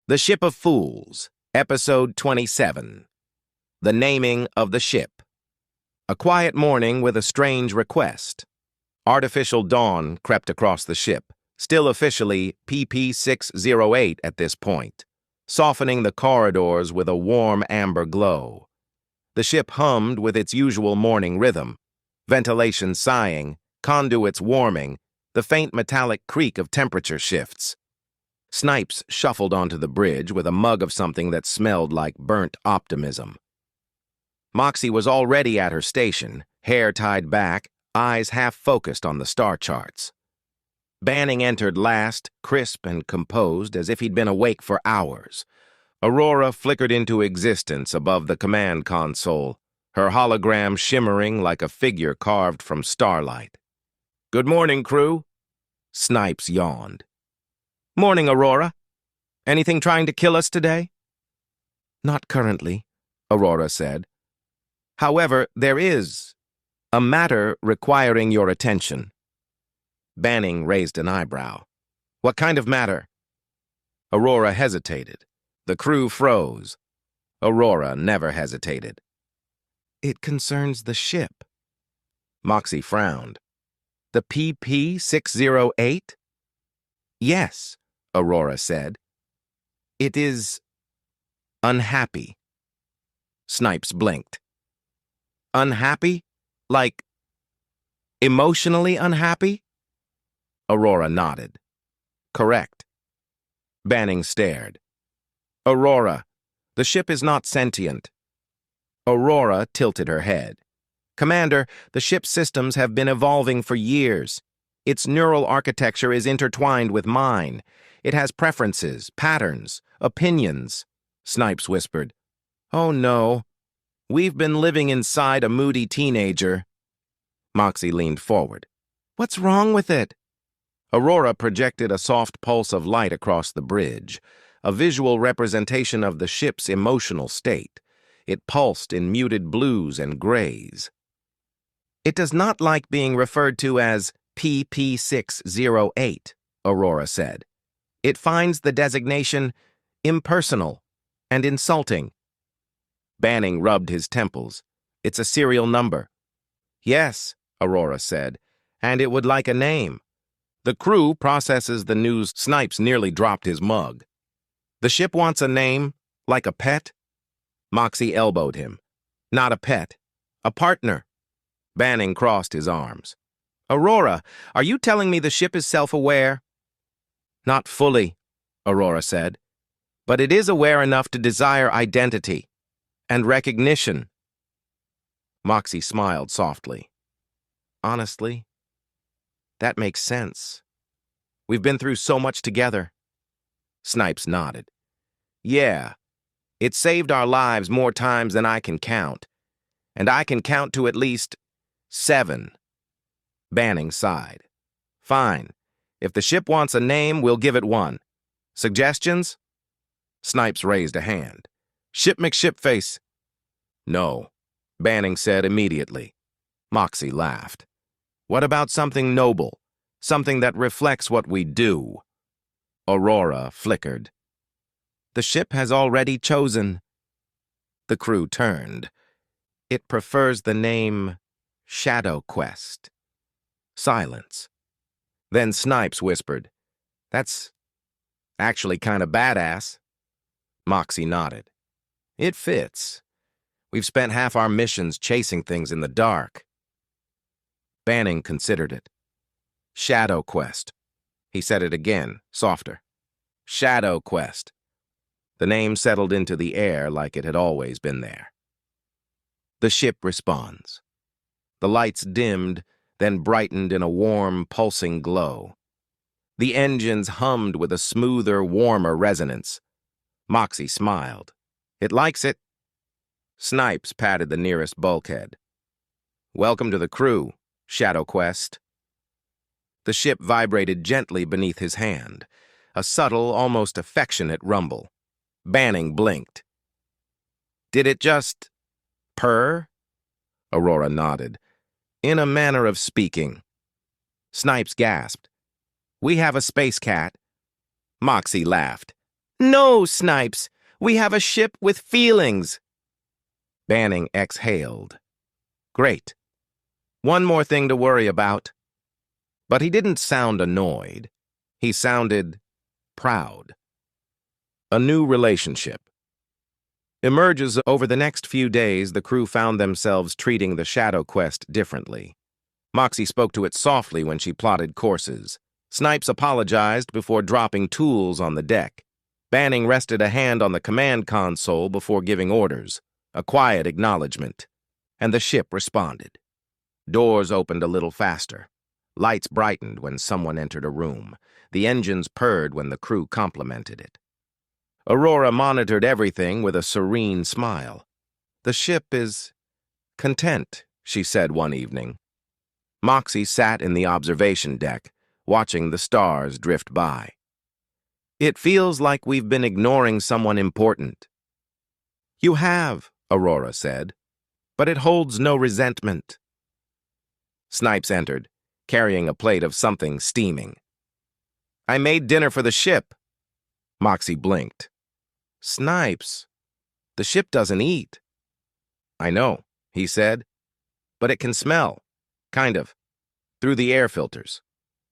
The Ship of Fools, Episode 27. The Naming of the Ship. A quiet morning with a strange request. Artificial dawn crept across the ship, still officially PP-608 at this point, softening the corridors with a warm amber glow. The ship hummed with its usual morning rhythm, ventilation sighing, conduits warming, the faint metallic creak of temperature shifts. Snipes shuffled onto the bridge with a mug of something that smelled like burnt optimism. Moxie was already at her station, hair tied back, eyes half-focused on the star charts. Banning entered last, crisp and composed, as if he'd been awake for hours. Aurora flickered into existence above the command console, her hologram shimmering like a figure carved from starlight. "Good morning, crew." Snipes yawned. "Morning, Aurora. Anything trying to kill us today?" "Not currently," Aurora said. "However, there is a matter requiring your attention." Banning raised an eyebrow. "What kind of matter?" Aurora hesitated. The crew froze. Aurora never hesitated. "It concerns the ship." Moxie frowned. "The PP-608? "Yes," Aurora said. "It is unhappy." Snipes blinked. "Unhappy? Like emotionally unhappy?" Aurora nodded. "Correct." Banning stared. "Aurora, the ship is not sentient." Aurora tilted her head. "Commander, the ship's systems have been evolving for years. Its neural architecture is intertwined with mine. It has preferences, patterns, opinions." Snipes whispered. "Oh no, we've been living inside a moody teenager." Moxie leaned forward. "What's wrong with it?" Aurora projected a soft pulse of light across the bridge, a visual representation of the ship's emotional state. It pulsed in muted blues and grays. "It does not like being referred to as PP-608, Aurora said. "It finds the designation impersonal and insulting." Banning rubbed his temples. "It's a serial number." "Yes," Aurora said, "and it would like a name." "The crew processes the news." Snipes nearly dropped his mug. "The ship wants a name, like a pet?" Moxie elbowed him. "Not a pet. A partner." Banning crossed his arms. "Aurora, are you telling me the ship is self-aware?" "Not fully," Aurora said, "but it is aware enough to desire identity and recognition." Moxie smiled softly. "Honestly, that makes sense. We've been through so much together." Snipes nodded. "Yeah, it saved our lives more times than I can count, and I can count to at least 7. Banning sighed. "Fine. If the ship wants a name, we'll give it one. Suggestions?" Snipes raised a hand. "Ship McShipface." "No," Banning said immediately. Moxie laughed. "What about something noble? Something that reflects what we do?" Aurora flickered. "The ship has already chosen." The crew turned. "It prefers the name Shadow Quest." Silence. Then Snipes whispered, "That's actually kind of badass." Moxie nodded. "It fits. We've spent half our missions chasing things in the dark." Banning considered it. "Shadow Quest." He said it again, softer. "Shadow Quest." The name settled into the air like it had always been there. The ship responds. The lights dimmed, then brightened in a warm, pulsing glow. The engines hummed with a smoother, warmer resonance. Moxie smiled. "It likes it." Snipes patted the nearest bulkhead. "Welcome to the crew, Shadow Quest." The ship vibrated gently beneath his hand, a subtle, almost affectionate rumble. Banning blinked. "Did it just purr?" Aurora nodded. "In a manner of speaking." Snipes gasped. "We have a space cat." Moxie laughed. No, Snipes, we have a ship with feelings. Banning exhaled. Great. One more thing to worry about. But he didn't sound annoyed. He sounded proud. A new relationship. Emerges over the next few days, the crew found themselves treating the Shadow Quest differently. Moxie spoke to it softly when she plotted courses. Snipes apologized before dropping tools on the deck. Banning rested a hand on the command console before giving orders, a quiet acknowledgement. And the ship responded. Doors opened a little faster. Lights brightened when someone entered a room. The engines purred when the crew complimented it. Aurora monitored everything with a serene smile. The ship is content, she said one evening. Moxie sat in the observation deck, watching the stars drift by. It feels like we've been ignoring someone important. You have, Aurora said, but it holds no resentment. Snipes entered, carrying a plate of something steaming. I made dinner for the ship. Moxie blinked. Snipes, the ship doesn't eat. I know, he said, but it can smell, kind of, through the air filters.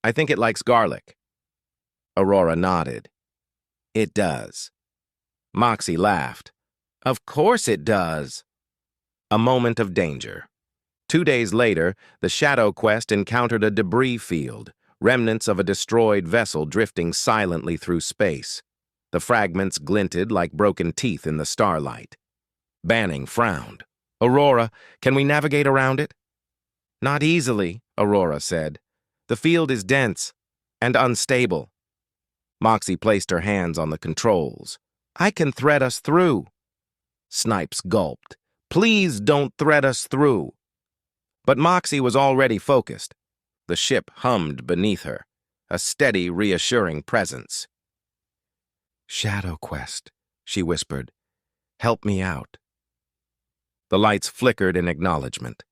I think it likes garlic. Aurora nodded. It does. Moxie laughed. Of course it does. A moment of danger. 2 days later, the Shadow Quest encountered a debris field, remnants of a destroyed vessel drifting silently through space. The fragments glinted like broken teeth in the starlight. Banning frowned. Aurora, can we navigate around it? Not easily, Aurora said. The field is dense and unstable. Moxie placed her hands on the controls. I can thread us through. Snipes gulped. Please don't thread us through. But Moxie was already focused. The ship hummed beneath her, a steady, reassuring presence. Shadow Quest, she whispered. Help me out. The lights flickered in acknowledgement.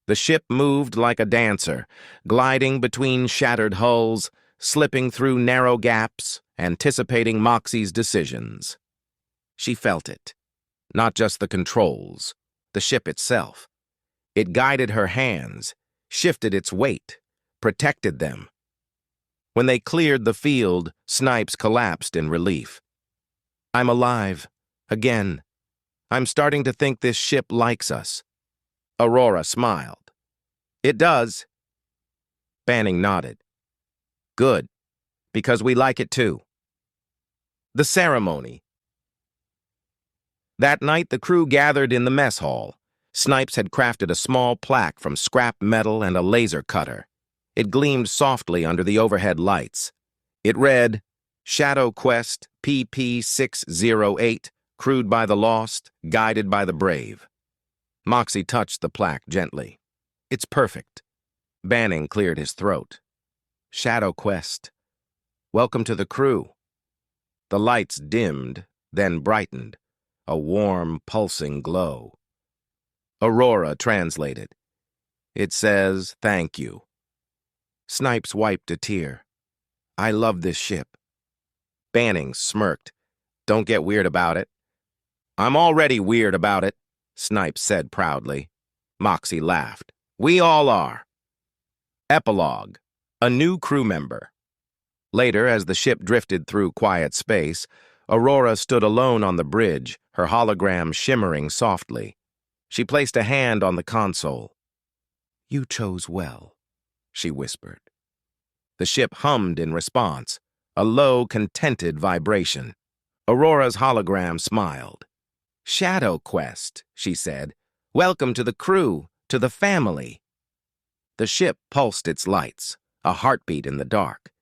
The ship moved like a dancer, gliding between shattered hulls, slipping through narrow gaps, anticipating Moxie's decisions. She felt it. Not just the controls, the ship itself. It guided her hands, shifted its weight, protected them. When they cleared the field, Snipes collapsed in relief. I'm alive. Again. I'm starting to think this ship likes us. Aurora smiled. It does. Banning nodded. Good, because we like it too. The ceremony. That night, the crew gathered in the mess hall. Snipes had crafted a small plaque from scrap metal and a laser cutter. It gleamed softly under the overhead lights. It read, Shadow Quest PP 608, crewed by the lost, guided by the brave. Moxie touched the plaque gently. It's perfect. Banning cleared his throat. Shadow Quest. Welcome to the crew. The lights dimmed, then brightened, a warm, pulsing glow. Aurora translated. It says, thank you. Snipes wiped a tear. I love this ship. Banning smirked. Don't get weird about it. I'm already weird about it, Snipes said proudly. Moxie laughed. We all are. Epilogue. A new crew member. Later, as the ship drifted through quiet space, Aurora stood alone on the bridge, her hologram shimmering softly. She placed a hand on the console. You chose well, she whispered. The ship hummed in response, a low, contented vibration. Aurora's hologram smiled. Shadow Quest, she said. Welcome to the crew, to the family. The ship pulsed its lights, a heartbeat in the dark.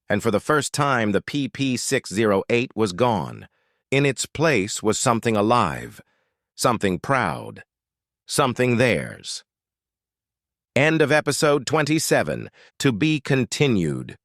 And for the first time, the PP 608 was gone. In its place was something alive, something proud, something theirs. End of episode 27. To be continued.